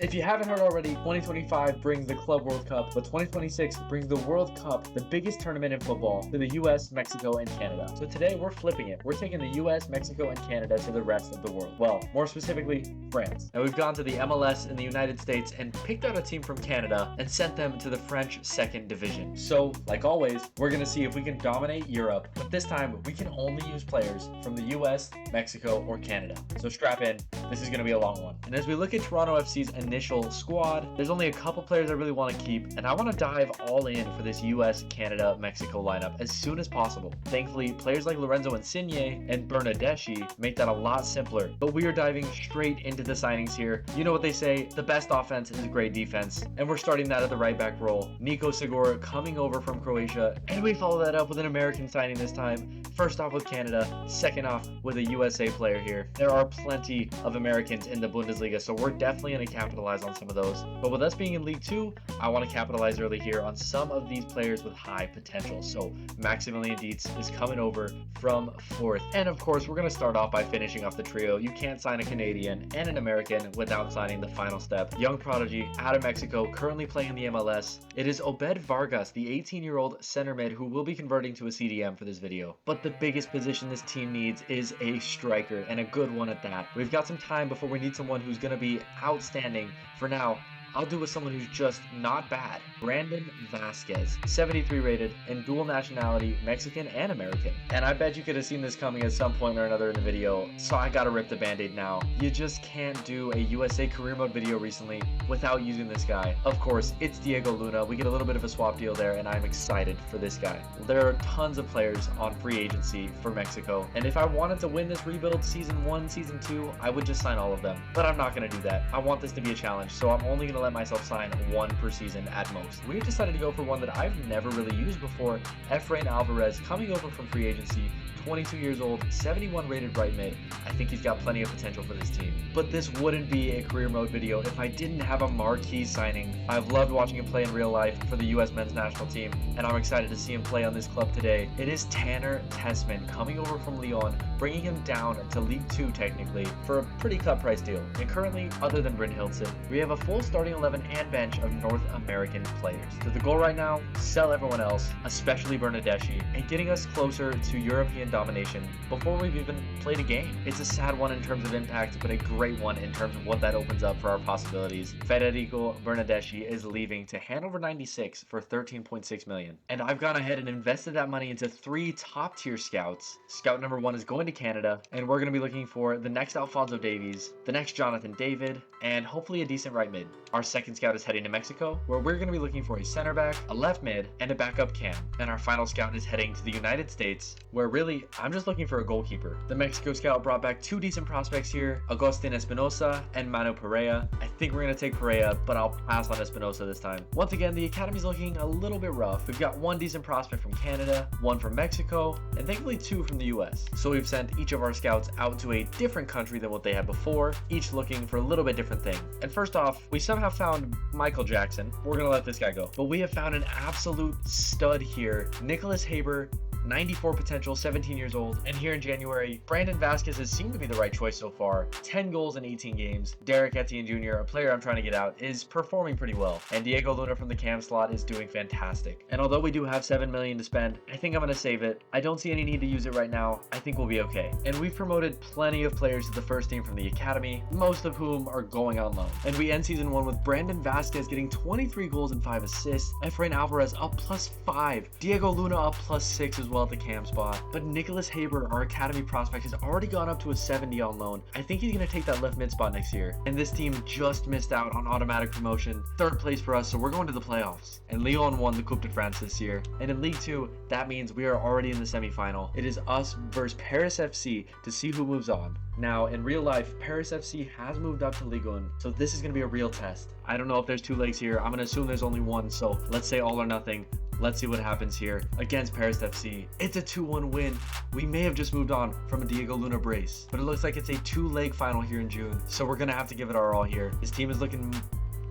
If you haven't heard already, 2025 brings the Club World Cup, but 2026 brings the World Cup, the biggest tournament in football, to the US, Mexico, and Canada. So today we're flipping it. We're taking the US, Mexico, and Canada to the rest of the world. Well, more specifically, France. And we've gone to the MLS in the United States and picked out a team from Canada and sent them to the French 2nd Division. So, like always, we're going to see if we can dominate Europe, but this time we can only use players from the US, Mexico, or Canada. So strap in. This is going to be a long one. And as we look at Toronto FC's initial squad, there's only a couple players I really want to keep, and I want to dive all in for this US, Canada, Mexico lineup as soon as possible. Thankfully, players like Lorenzo Insigne and Bernardeschi make that a lot simpler, but we are diving straight into the signings here. You know what they say, the best offense is great defense, and we're starting that at the right back role. Nico Segura coming over from Croatia, and we follow that up with an American signing this time. First off with Canada, second off with a USA player here. There are plenty of Americans in the Bundesliga, so we're definitely going to capitalize on some of those. But with us being in League 2, I want to capitalize early here on some of these players with high potential. So Maximilian Dietz is coming over from 4th. And of course, we're going to start off by finishing off the trio. You can't sign a Canadian and an American without signing the final step. Young prodigy out of Mexico, currently playing in the MLS. It is Obed Vargas, the 18-year-old center mid who will be converting to a CDM for this video. But the biggest position this team needs is a striker, and a good one at that. We've got some time before we need someone who's going to be outstanding. For now, I'll do with someone who's just not bad. Brandon Vasquez, 73 rated and dual nationality, Mexican and American. And I bet you could have seen this coming at some point or another in the video, so I gotta rip the band-aid now. You just can't do a USA Career Mode video recently without using this guy. Of course, it's Diego Luna. We get a little bit of a swap deal there, and I'm excited for this guy. There are tons of players on free agency for Mexico, and if I wanted to win this rebuild season 1, season 2, I would just sign all of them. But I'm not gonna do that. I want this to be a challenge, so I'm only gonna let myself sign one per season at most. We've decided to go for one that I've never really used before. Efrain Alvarez coming over from free agency, 22 years old, 71 rated right mid. I think he's got plenty of potential for this team. But this wouldn't be a career mode video if I didn't have a marquee signing. I've loved watching him play in real life for the US men's national team, and I'm excited to see him play on this club today. It is Tanner Tessman coming over from Lyon, bringing him down to League 2 technically for a pretty cut price deal. And currently, other than Brynhildsen, we have a full starting 11 and bench of North American players. So the goal right now, sell everyone else, especially Bernardeschi, and getting us closer to European domination before we've even played a game. It's a sad one in terms of impact, but a great one in terms of what that opens up for our possibilities. Federico Bernardeschi is leaving to Hannover 96 for 13.6 million. And I've gone ahead and invested that money into 3 top tier scouts. Scout number 1 is going to Canada, and we're going to be looking for the next Alphonso Davies, the next Jonathan David, and hopefully a decent right mid. Our second scout is heading to Mexico, where we're going to be looking for a center back, a left mid, and a backup cam. And our final scout is heading to the United States, where really I'm just looking for a goalkeeper. The Mexico scout brought back 2 decent prospects here, Agustin Espinosa and Manu Perea. I think we're going to take Perea, but I'll pass on Espinosa this time. Once again, the academy's looking a little bit rough. We've got 1 decent prospect from Canada, 1 from Mexico, and thankfully 2 from the US. So we've sent each of our scouts out to a different country than what they had before, each looking for a little bit different thing. And first off, we somehow found Michael Jackson. We're going to let this guy go. But we have found an absolute stud here, Nicholas Haber, 94 potential, 17 years old. And here in January, Brandon Vasquez has seemed to be the right choice so far. 10 goals in 18 games. Derek Etienne Jr., a player I'm trying to get out, is performing pretty well. And Diego Luna from the cam slot is doing fantastic. And although we do have 7 million to spend, I think I'm going to save it. I don't see any need to use it right now. I think we'll be okay. And we've promoted plenty of players to the first team from the academy, most of whom are going on loan. And we end season 1 with Brandon Vasquez getting 23 goals and 5 assists. Efrain Alvarez up +5. Diego Luna up +6 as well at the cam spot. But Nicholas Haber, our academy prospect, has already gone up to a 70 on loan. I think he's going to take that left mid spot next year. And this team just missed out on automatic promotion. 3rd place for us, so we're going to the playoffs. And Lyon won the Coupe de France this year. And in League 2, that means we are already in the semi-final. It is us versus Paris FC to see who moves on. Now, in real life, Paris FC has moved up to Ligue 1, so this is going to be a real test. I don't know if there's 2 legs here. I'm going to assume there's only 1, so let's say all or nothing. Let's see what happens here against Paris FC. It's a 2-1 win. We may have just moved on from a Diego Luna brace, but it looks like it's a 2-leg final here in June, so we're going to have to give it our all here. His team is looking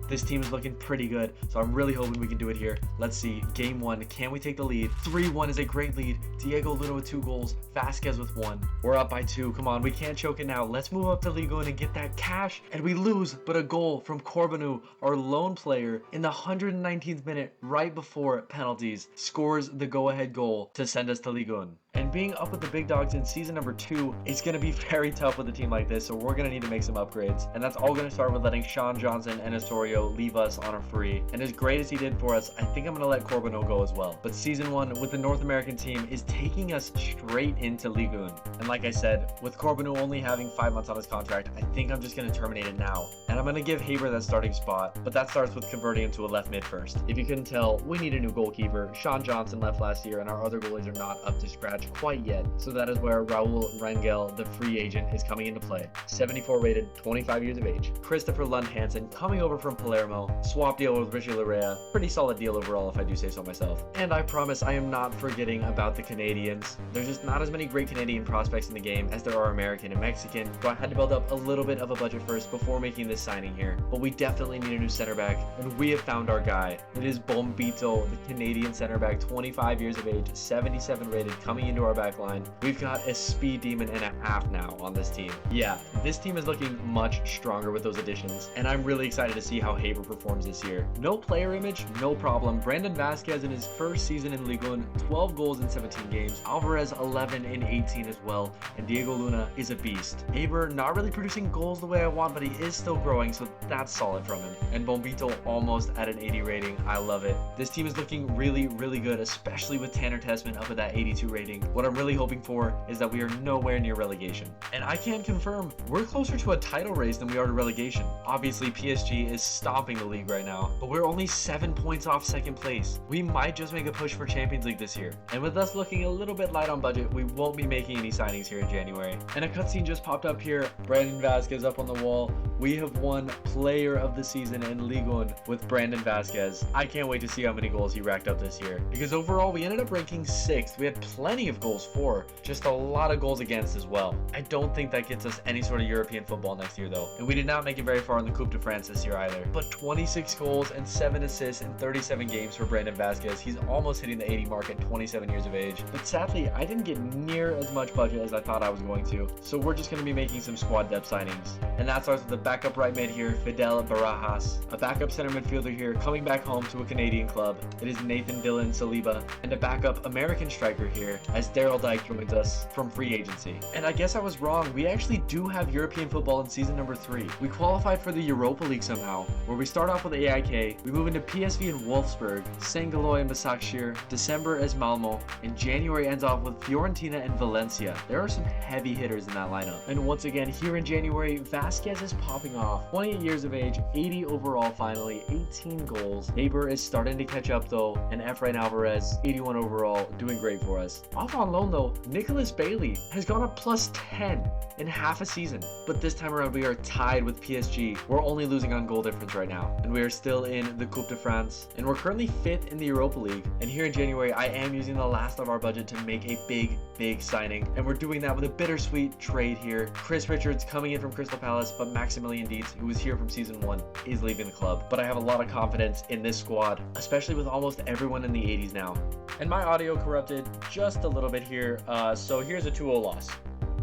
This team is looking pretty good, so I'm really hoping we can do it here. Let's see. Game 1, can we take the lead? 3-1 is a great lead. Diego Luna with 2 goals, Vasquez with 1. We're up by 2. Come on, we can't choke it now. Let's move up to Ligue 1 and get that cash. And we lose, but a goal from Corbanu, our lone player, in the 119th minute, right before penalties, scores the go-ahead goal to send us to Ligue 1. And being up with the big dogs in season number 2 is going to be very tough with a team like this, so we're going to need to make some upgrades. And that's all going to start with letting Sean Johnson and Astorio leave us on a free. And as great as he did for us, I think I'm going to let Corbano go as well. But season 1 with the North American team is taking us straight into Ligue 1. And like I said, with Corbano only having 5 months on his contract, I think I'm just going to terminate it now. And I'm going to give Haber that starting spot, but that starts with converting him to a left mid first. If you couldn't tell, we need a new goalkeeper. Sean Johnson left last year, and our other goalies are not up to scratch quite yet, so that is where Raul Rangel, the free agent, is coming into play. 74 rated, 25 years of age. Christopher Lund Hansen coming over from Palermo, swap deal with Richie Larea. Pretty solid deal overall, if I do say so myself. And I promise I am not forgetting about the Canadians. There's just not as many great Canadian prospects in the game as there are American and Mexican, so I had to build up a little bit of a budget first before making this signing here. But we definitely need a new center back, and we have found our guy. It is Bombito, the Canadian center back, 25 years of age, 77 rated, coming into our back line. We've got a speed demon and a half now on this team. Yeah, this team is looking much stronger with those additions, and I'm really excited to see how Haber performs this year. No player image, no problem. Brandon Vasquez in his first season in Ligue 1, 12 goals in 17 games. Alvarez 11 in 18 as well, and Diego Luna is a beast. Haber not really producing goals the way I want, but he is still growing, so that's solid from him. And Bombito almost at an 80 rating. I love it. This team is looking really, really good, especially with Tanner Tessman up at that 82 rating. What I'm really hoping for is that we are nowhere near relegation. And I can confirm we're closer to a title race than we are to relegation. Obviously, PSG is stomping the league right now, but we're only 7 points off second place. We might just make a push for Champions League this year. And with us looking a little bit light on budget, we won't be making any signings here in January. And a cutscene just popped up here. Brandon Vasquez up on the wall. We have won Player of the Season in Ligue 1 with Brandon Vasquez. I can't wait to see how many goals he racked up this year, because overall we ended up ranking 6th. We had plenty of goals for, just a lot of goals against as well. I don't think that gets us any sort of European football next year though, and we did not make it very far in the Coupe de France this year either. But 26 goals and 7 assists in 37 games for Brandon Vasquez. He's almost hitting the 80 mark at 27 years of age. But sadly, I didn't get near as much budget as I thought I was going to, so we're just going to be making some squad depth signings. And that starts with the backup right mid here, Fidel Barajas. A backup center midfielder here, coming back home to a Canadian club. It is Nathan Dillon Saliba. And a backup American striker here, as Daryl Dyke joins us from free agency. And I guess I was wrong. We actually do have European football in season number 3. We qualified for the Europa League somehow, where we start off with AIK, we move into PSV and Wolfsburg, St. Galois and Başakşehir, December as Malmo, and January ends off with Fiorentina and Valencia. There are some heavy hitters in that lineup. And once again, here in January, Vasquez is popping off. 28 years of age, 80 overall finally, 18 goals. Haber is starting to catch up though, and Efrain Alvarez, 81 overall, doing great for us. Off on loan though, Nicholas Bailey has gone up plus 10 in half a season. But this time around, we are tied with PSG. We're only losing on goal difference right now, and we are still in the Coupe de France, and we're currently 5th in the Europa League. And here in January, I am using the last of our budget to make a big signing, and we're doing that with a bittersweet trade here. Chris Richards coming in from Crystal Palace, but Maximilian Dietz, who was here from season 1, is leaving the club. But I have a lot of confidence in this squad, especially with almost everyone in the 80s now. And my audio corrupted just a little bit here, so here's a 2-0 loss.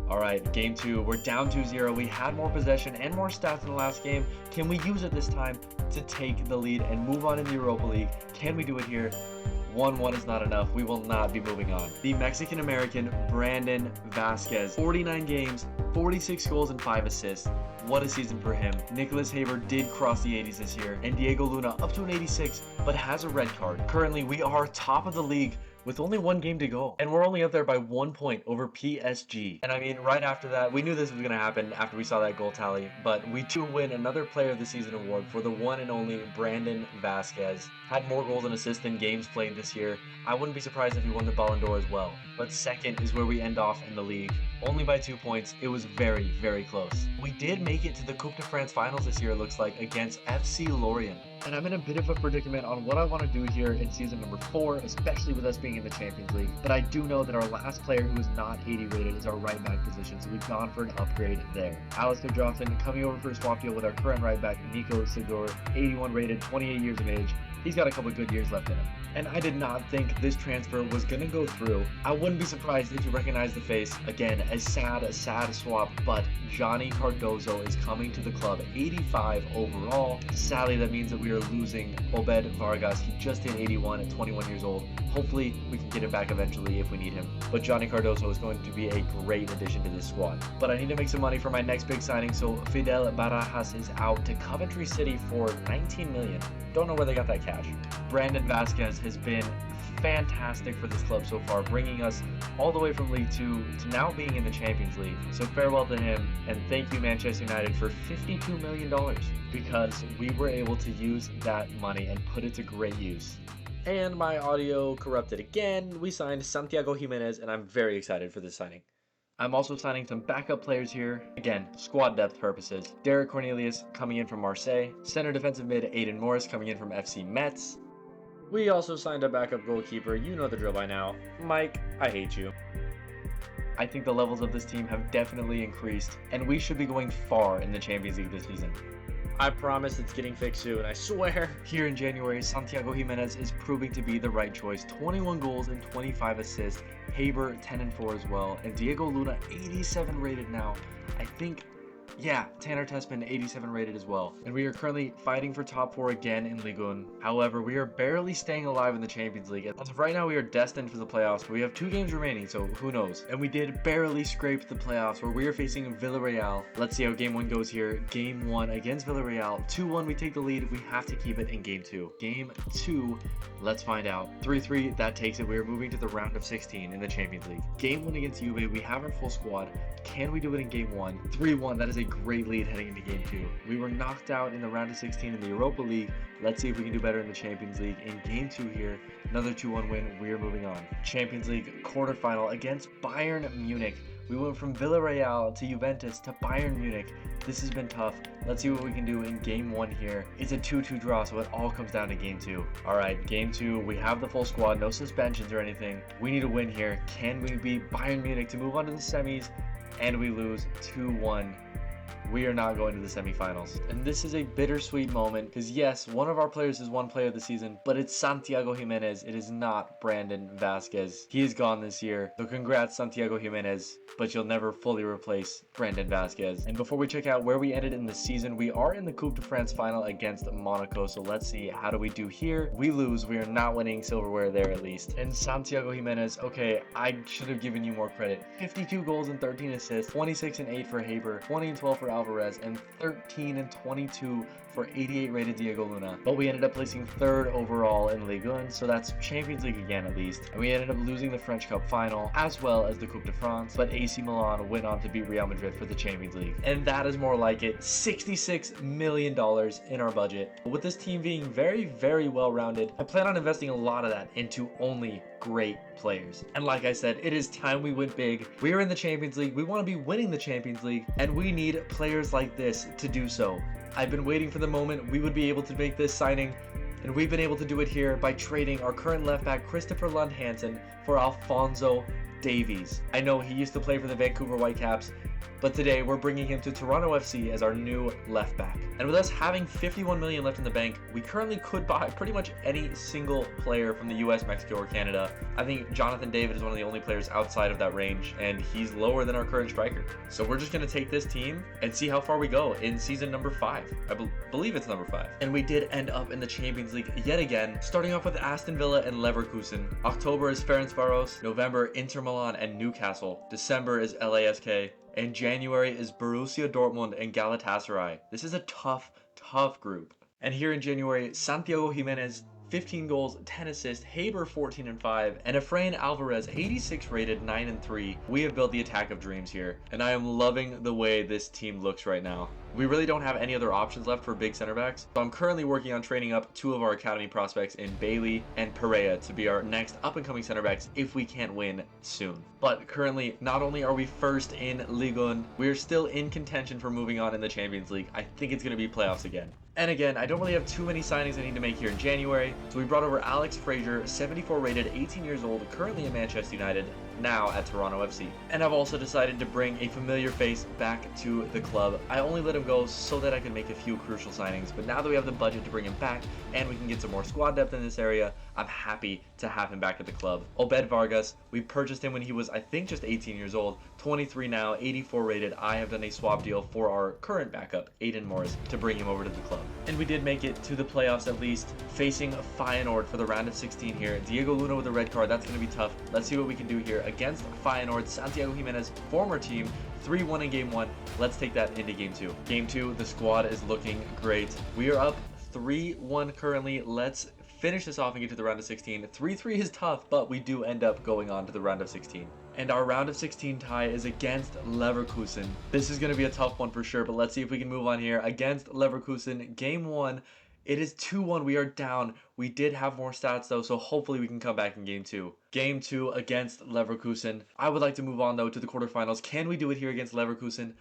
Alright, game 2, we're down 2-0. We had more possession and more stats in the last game. Can we use it this time to take the lead and move on in the Europa League? Can we do it here? 1-1 is not enough. We will not be moving on. The Mexican-American Brandon Vasquez, 49 games, 46 goals and 5 assists. What a season for him. Nicholas Haber did cross the 80s this year, and Diego Luna up to an 86, but has a red card. Currently, we are top of the league with only 1 game to go, and we're only up there by 1 point over PSG. And I mean, right after that, we knew this was going to happen after we saw that goal tally, but we do win another Player of the Season award for the one and only Brandon Vasquez. Had more goals and assists than games played this year. I wouldn't be surprised if he won the Ballon d'Or as well. But second is where we end off in the league. Only by 2 points. It was very close. We did make it to the Coupe de France finals this year, it looks like, against FC Lorient. and I'm in a bit of a predicament on what I want to do here in season number 4, especially with us being in the Champions League. But I do know that our last player who is not 80 rated is our right back position, so we've gone for an upgrade there. Alistair Johnson coming over for a swap deal with our current right back, Nico Sidor, 81 rated, 28 years of age. He's got a couple good years left in him. And I did not think this transfer was going to go through. I wouldn't be surprised if you recognize the face. Again, a sad swap, but Johnny Cardozo is coming to the club, 85 overall. Sadly, that means that we are losing Obed Vargas. He just hit 81 at 21 years old. Hopefully, we can get him back eventually if we need him. But Johnny Cardozo is going to be a great addition to this squad. But I need to make some money for my next big signing, so Fidel Barajas is out to Coventry City for 19 million. Don't know where they got that cash. Brandon Vasquez has been fantastic for this club so far, bringing us all the way from League 2 to now being in the Champions League. So farewell to him, and thank you Manchester United for $52 million, because we were able to use that money and put it to great use. And my audio corrupted again. We signed Santiago Jimenez, and I'm very excited for this signing. I'm also signing some backup players here. Again, squad depth purposes. Derek Cornelius coming in from Marseille. Center defensive mid Aiden Morris coming in from FC Metz. We also signed a backup goalkeeper. You know the drill by now. Mike, I hate you. I think the levels of this team have definitely increased, and we should be going far in the Champions League this season. I promise it's getting fixed soon, I swear. Here in January, Santiago Jimenez is proving to be the right choice. 21 goals and 25 assists. Haber, 10 and 4 as well. And Diego Luna, 87 rated now. I think, yeah, Tanner Tessman, 87 rated as well. And we are currently fighting for top 4 again in Ligue 1. However, we are barely staying alive in the Champions League. As of right now, we are destined for the playoffs, but we have 2 games remaining, so who knows. And we did barely scrape the playoffs, where we are facing Villarreal. Let's see how game 1 goes here. Game 1 against Villarreal. 2-1, we take the lead. We have to keep it in game 2. Game 2, let's find out. 3-3, that takes it. We are moving to the round of 16 in the Champions League. Game 1 against Juve, we have our full squad. Can we do it in game 1? 3-1, that is a great lead heading into game 2. We were knocked out in the round of 16 in the Europa League. Let's see if we can do better in the Champions League. In game 2 here, another 2-1 win. We are moving on. Champions League quarterfinal against Bayern Munich. We went from Villarreal to Juventus to Bayern Munich. This has been tough. Let's see what we can do in game 1 here. It's a 2-2 draw, so it all comes down to game 2. All right, game 2, we have the full squad, no suspensions or anything. We need a win here. Can we beat Bayern Munich to move on to the semis? And we lose 2-1. We are not going to the semifinals. And this is a bittersweet moment, because yes, one of our players is one player of the season, but it's Santiago Jimenez. It is not Brandon Vasquez. He is gone this year. So congrats, Santiago Jimenez, but you'll never fully replace Brandon Vasquez. And before we check out where we ended in the season, we are in the Coupe de France final against Monaco. So let's see, how do we do here? We lose. We are not winning silverware there at least. And Santiago Jimenez, okay, I should have given you more credit. 52 goals and 13 assists, 26 and 8 for Haber, 20 and 12 for Alvarez, and 13 and 22 for 88 rated Diego Luna. But we ended up placing 3rd overall in Ligue 1, so that's Champions League again at least. And we ended up losing the French Cup final as well as the Coupe de France, but AC Milan went on to beat Real Madrid for the Champions League. And that is more like it. $66 million in our budget. With this team being very, very well rounded, I plan on investing a lot of that into only great players. And like I said, it is time we went big. We are in the Champions League. We want to be winning the Champions League, and we need players like this to do so. I've been waiting for the moment we would be able to make this signing, and we've been able to do it here by trading our current left back Christopher Lund Hansen for Alphonso Davies. I know he used to play for the Vancouver Whitecaps, but today we're bringing him to Toronto FC as our new left back. And with us having 51 million left in the bank, we currently could buy pretty much any single player from the US, Mexico, or Canada. I think Jonathan David is one of the only players outside of that range, and he's lower than our current striker. So we're just going to take this team and see how far we go in season number 5. I believe it's number 5. And we did end up in the Champions League yet again, starting off with Aston Villa and Leverkusen. October is Ferencváros, November Inter Milan and Newcastle, December is LASK, and January is Borussia Dortmund and Galatasaray. This is a tough group. And here in January, Santiago Jimenez, 15 goals, 10 assists, Haber 14 and 5, and Efrain Alvarez, 86 rated, 9 and 3. We have built the attack of dreams here, and I am loving the way this team looks right now. We really don't have any other options left for big center backs, so I'm currently working on training up 2 of our academy prospects in Bailey and Pereira to be our next up-and-coming center backs if we can't win soon. But currently, not only are we first in Ligue 1, we are still in contention for moving on in the Champions League. I think it's going to be playoffs again. And again, I don't really have too many signings I need to make here in January, so we brought over Alex Frazier, 74 rated, 18 years old, currently in Manchester United, now at Toronto FC. And I've also decided to bring a familiar face back to the club. I only let him go so that I could make a few crucial signings, but now that we have the budget to bring him back and we can get some more squad depth in this area, I'm happy to have him back at the club. Obed Vargas, we purchased him when he was, I think, just 18 years old, 23 now, 84 rated. I have done a swap deal for our current backup, Aiden Morris, to bring him over to the club. And we did make it to the playoffs at least, facing Feyenoord for the round of 16 here. Diego Luna with a red card, that's going to be tough. Let's see what we can do here against Feyenoord. Santiago Jimenez, former team, 3-1 in game 1. Let's take that into game 2. Game 2, the squad is looking great. We are up 3-1 currently. Let's finish this off and get to the round of 16. 3-3 is tough, but we do end up going on to the round of 16. And our round of 16 tie is against Leverkusen. This is going to be a tough one for sure, but let's see if we can move on here. Against Leverkusen, game 1, it is 2-1. We are down. We did have more stats though, so hopefully we can come back in game 2. Game 2 against Leverkusen. I would like to move on though to the quarterfinals. Can we do it here against Leverkusen?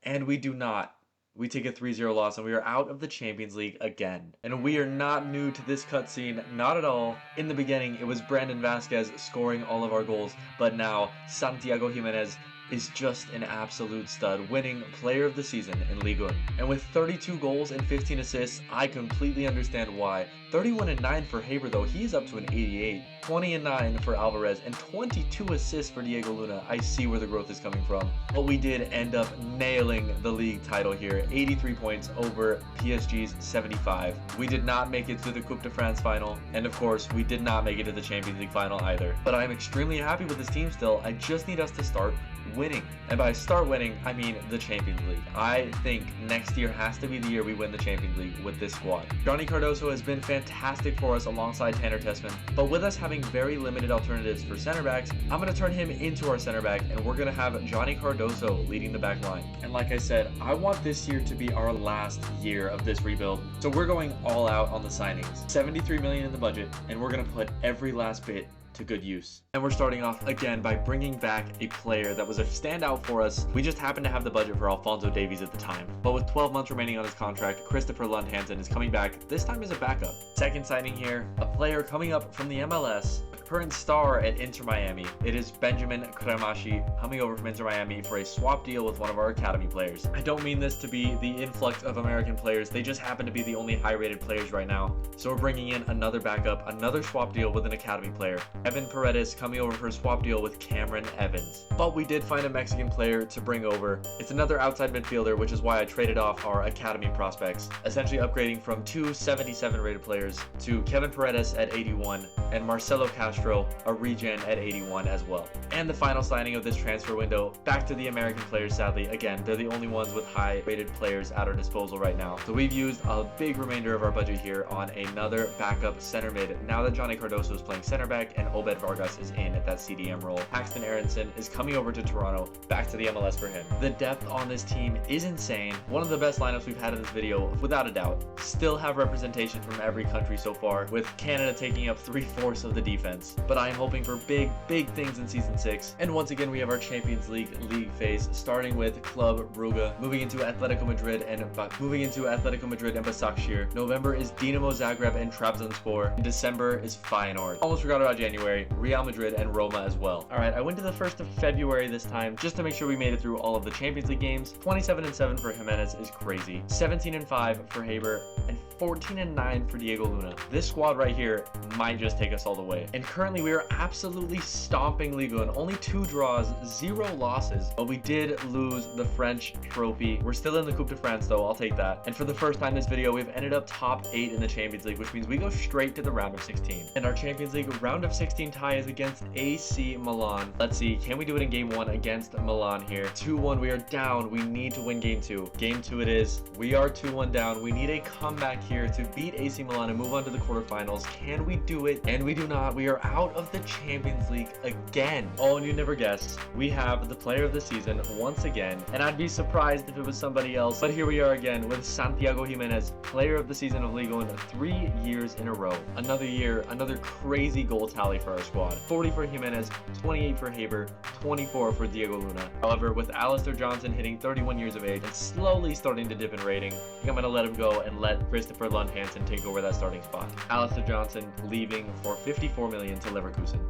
And we do not. We take a 3-0 loss and we are out of the Champions League again. And we are not new to this cutscene, not at all. In the beginning, it was Brandon Vasquez scoring all of our goals, but now Santiago Jimenez is just an absolute stud, winning player of the season in Ligue 1. And with 32 goals and 15 assists, I completely understand why. 31-9 for Haber though, he's up to an 88. 20-9 for Alvarez, and 22 assists for Diego Luna. I see where the growth is coming from. But we did end up nailing the league title here. 83 points over PSG's 75. We did not make it to the Coupe de France final, and of course, we did not make it to the Champions League final either. But I'm extremely happy with this team still. I just need us to start winning. And by start winning, I mean the Champions League. I think next year has to be the year we win the Champions League with this squad. Johnny Cardoso has been fantastic for us alongside Tanner Tessman, but with us having very limited alternatives for center backs, I'm going to turn him into our center back, and we're going to have Johnny Cardoso leading the back line. And like I said, I want this year to be our last year of this rebuild, so we're going all out on the signings. 73 million in the budget, and we're going to put every last bit to good use. And we're starting off again by bringing back a player that was a standout for us. We just happened to have the budget for Alphonso Davies at the time. But with 12 months remaining on his contract, Christopher Lund Hansen is coming back, this time as a backup. Second signing here, a player coming up from the MLS, current star at Inter Miami. It is Benjamin Kremashi coming over from Inter Miami for a swap deal with one of our academy players. I don't mean this to be the influx of American players. They just happen to be the only high-rated players right now. So we're bringing in another backup, another swap deal with an academy player. Evan Paredes coming over for a swap deal with Cameron Evans. But we did find a Mexican player to bring over. It's another outside midfielder, which is why I traded off our academy prospects, essentially upgrading from 2 77 rated players to Kevin Paredes at 81 and Marcelo Castro, a regen at 81 as well. And the final signing of this transfer window, back to the American players sadly. Again, they're the only ones with high rated players at our disposal right now. So we've used a big remainder of our budget here on another backup center mid. Now that Johnny Cardoso is playing center back and Obed Vargas is in at that CDM role, Paxton Aronson is coming over to Toronto, back to the MLS for him. The depth on this team is insane. One of the best lineups we've had in this video, without a doubt. Still have representation from every country so far, with Canada taking up 3/4 of the defense. But I am hoping for big things in Season 6. And once again, we have our Champions League phase, starting with Club Brugge, moving into Atletico Madrid and Başakşehir. November is Dinamo Zagreb and Trabzonspor. December is Feyenoord. Almost forgot about January, Real Madrid and Roma as well. Alright, I went to the 1st of February this time, just to make sure we made it through all of the Champions League games. 27-7 for Jimenez is crazy. 17-5 for Haber, and 14-9 for Diego Luna. This squad right here might just take us all the way. And currently we are absolutely stomping Ligue 1. Only 2 draws, 0 losses. But we did lose the French trophy. We're still in the Coupe de France though, I'll take that. And for the first time this video, we've ended up top 8 in the Champions League, which means we go straight to the round of 16. And our Champions League round of 16 tie is against AC Milan. Let's see, can we do it in game 1 against Milan here? 2-1, we are down. We need to win game 2. Game 2 it is. We are 2-1 down. We need a comeback here to beat AC Milan and move on to the quarterfinals. Can we do it? And we do not. We are out of the Champions League again. Oh, and you never guessed, we have the player of the season once again, and I'd be surprised if it was somebody else, but here we are again with Santiago Gimenez, player of the season of Liga 1, 3 years in a row. Another year, another crazy goal tally for our squad. 40 for Gimenez, 28 for Haber, 24 for Diego Luna. However, with Alistair Johnson hitting 31 years of age and slowly starting to dip in rating, I think I'm going to let him go and let Christopher Lund Hansen take over that starting spot. Alistair Johnson leaving for 54 million to Leverkusen.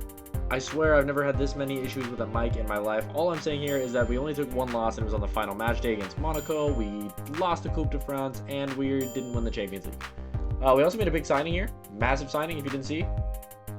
I swear I've never had this many issues with a mic in my life. All I'm saying here is that we only took one loss, and it was on the final match day against Monaco. We lost the Coupe de France, and we didn't win the Champions League. We also made a big signing here. Massive signing, if you didn't see.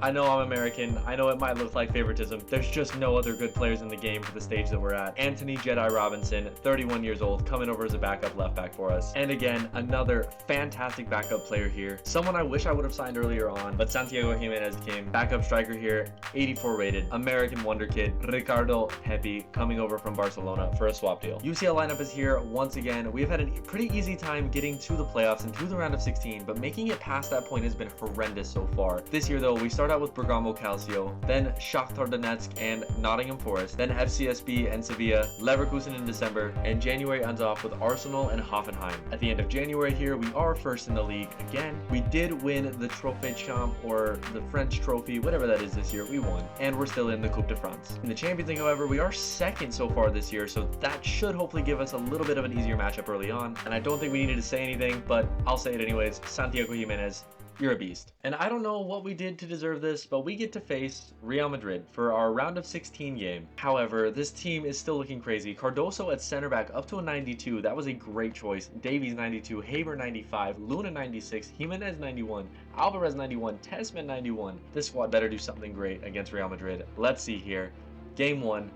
I know I'm American. I know it might look like favoritism. There's just no other good players in the game for the stage that we're at. Anthony Jedi Robinson, 31 years old, coming over as a backup left back for us. And again, another fantastic backup player here. Someone I wish I would have signed earlier on, but Santiago Gimenez came. Backup striker here, 84 rated. American wonder kid, Ricardo Pepi, coming over from Barcelona for a swap deal. UCL lineup is here once again. We've had a pretty easy time getting to the playoffs and to the round of 16, but making it past that point has been horrendous so far. This year though, we start out with Bergamo Calcio, then Shakhtar Donetsk and Nottingham Forest, then FCSB and Sevilla, Leverkusen in December, and January ends off with Arsenal and Hoffenheim. At the end of January here, we are first in the league again. We did win the Trophée Champ, or the French trophy, whatever that is this year, we won, and we're still in the Coupe de France. In the Champions League, however, we are second so far this year, so that should hopefully give us a little bit of an easier matchup early on, and I don't think we needed to say anything, but I'll say it anyways. Santiago Gimenez, you're a beast. And I don't know what we did to deserve this, but we get to face Real Madrid for our round of 16 game. However, this team is still looking crazy. Cardoso at center back up to a 92. That was a great choice. Davies 92, Haber 95, Luna 96, Gimenez 91, Alvarez 91, Tessman 91. This squad better do something great against Real Madrid. Let's see here. Game 1,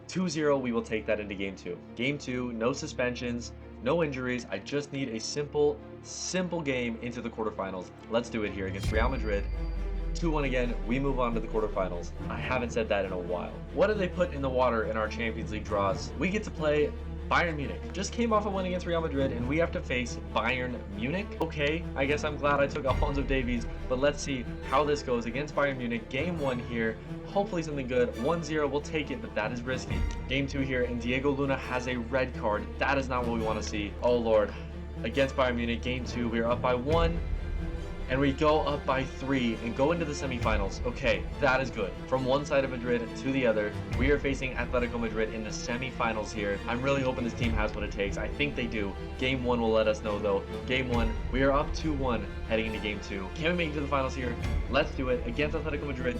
2-0. We will take that into game 2. Game 2, no suspensions, no injuries. I just need a simple game into the quarterfinals. Let's do it here against Real Madrid. 2-1 again, we move on to the quarterfinals. I haven't said that in a while. What do they put in the water in our Champions League draws? We get to play Bayern Munich. Just came off a win against Real Madrid, and we have to face Bayern Munich. Okay, I guess I'm glad I took Alphonso Davies, but let's see how this goes against Bayern Munich. Game 1 here, hopefully something good. 1-0, we'll take it, but that is risky. Game 2 here, and Diego Luna has a red card. That is not what we want to see. Oh Lord. Against Bayern Munich, game 2, we are up by 1, and we go up by 3 and go into the semifinals. Okay, that is good. From one side of Madrid to the other, we are facing Atletico Madrid in the semifinals here. I'm really hoping this team has what it takes. I think they do. Game 1 will let us know though. Game 1, we are up 2-1 heading into game 2. Can we make it to the finals here? Let's do it against Atletico Madrid.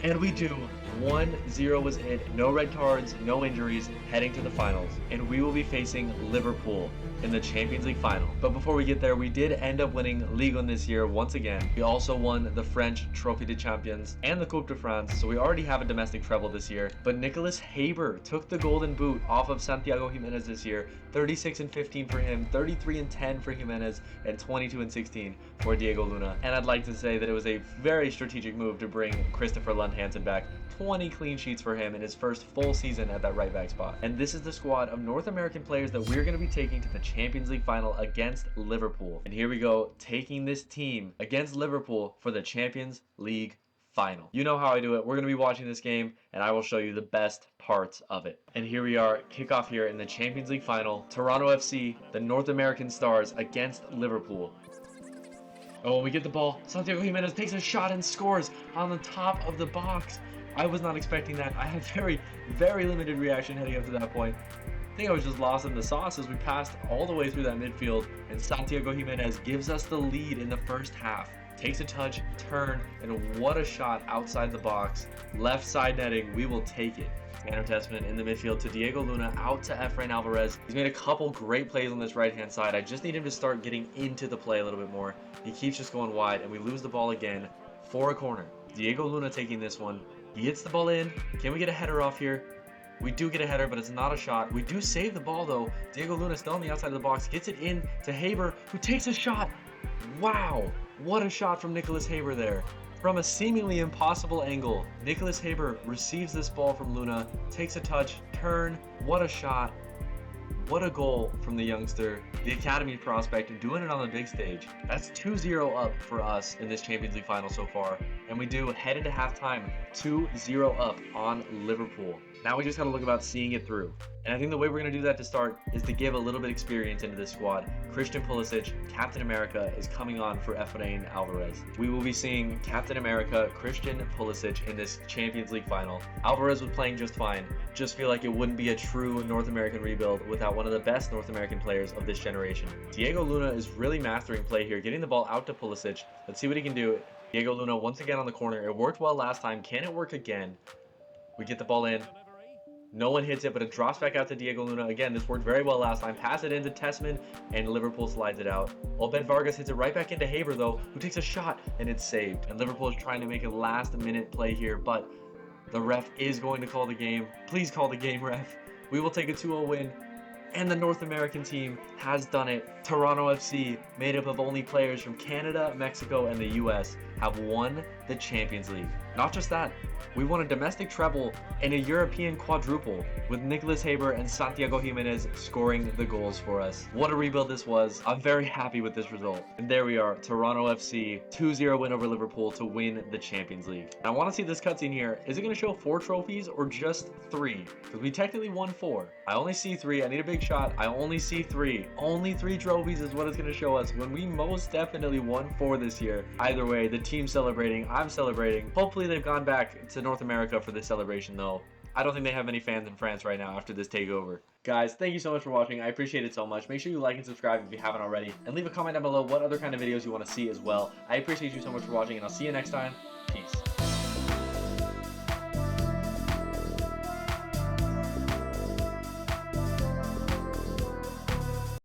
And we do. 1-0 was it. No red cards, no injuries, heading to the finals. And we will be facing Liverpool in the Champions League final. But before we get there, we did end up winning Ligue 1 this year once again. We also won the French Trophy de Champions and the Coupe de France, so we already have a domestic treble this year. But Nicolas Haber took the golden boot off of Santiago Gimenez this year. 36 and 15 for him, 33 and 10 for Gimenez, and 22 and 16 for Diego Luna. And I'd like to say that it was a very strategic move to bring Christopher Lund Hansen back. 20 clean sheets for him in his first full season at that right back spot. And this is the squad of North American players that we're going to be taking to the Champions League final against Liverpool. And here we go, taking this team against Liverpool for the Champions League final. You know how I do it. We're going to be watching this game, and I will show you the best parts of it. And here we are, kickoff here in the Champions League final. Toronto FC, the North American Stars against Liverpool. Oh, we get the ball. Santiago Gimenez takes a shot and scores on the top of the box. I was not expecting that. I had very limited reaction heading up to that point. I think I was just lost in the sauce as we passed all the way through that midfield, and Santiago Gimenez gives us the lead in the first half. Takes a touch, turn, and what a shot outside the box. Left side netting, we will take it. Tanner Tessman in the midfield to Diego Luna, out to Efrain Alvarez. He's made a couple great plays on this right-hand side. I just need him to start getting into the play a little bit more. He keeps just going wide, and we lose the ball again for a corner. Diego Luna taking this one. He gets the ball in. Can we get a header off here? We do get a header, but it's not a shot. We do save the ball, though. Diego Luna still on the outside of the box. Gets it in to Haber, who takes a shot. Wow. What a shot from Nicolas Haber there. From a seemingly impossible angle, Nicolas Haber receives this ball from Luna, takes a touch, turn. What a shot. What a goal from the youngster, the academy prospect, doing it on the big stage. That's 2-0 up for us in this Champions League final so far. And we do head into halftime 2-0 up on Liverpool. Now we just gotta look about seeing it through. And I think the way we're gonna do that to start is to give a little bit of experience into this squad. Christian Pulisic, Captain America, is coming on for Efrain Alvarez. We will be seeing Captain America, Christian Pulisic in this Champions League final. Alvarez was playing just fine. Just feel like it wouldn't be a true North American rebuild without one of the best North American players of this generation. Diego Luna is really mastering play here, getting the ball out to Pulisic. Let's see what he can do. Diego Luna once again on the corner. It worked well last time. Can it work again? We get the ball in. No one hits it, but it drops back out to Diego Luna. Again, this worked very well last time. Pass it into Tessman, and Liverpool slides it out. Obed Vargas hits it right back into Haber, though, who takes a shot, and it's saved. And Liverpool is trying to make a last-minute play here, but the ref is going to call the game. Please call the game, ref. We will take a 2-0 win. And the North American team has done it. Toronto FC, made up of only players from Canada, Mexico, and the US, have won the Champions League. Not just that, we won a domestic treble and a European quadruple, with Nicolas Haber and Santiago Jimenez scoring the goals for us. What a rebuild this was. I'm very happy with this result. And there we are, Toronto FC, 2-0 win over Liverpool to win the Champions League. I want to see this cutscene here. Is it going to show 4 trophies or just 3? Because we technically won 4. I only see 3. I need a big shot. I only see 3. Only 3 trophies is what it's going to show us when we most definitely won 4 this year. Either way, the team's celebrating. I'm celebrating. Hopefully they've gone back to North America for this celebration though. I don't think they have many fans in France right now after this takeover. Guys, thank you so much for watching. I appreciate it so much. Make sure you like and subscribe if you haven't already. And leave a comment down below what other kind of videos you want to see as well. I appreciate you so much for watching, and I'll see you next time. Peace.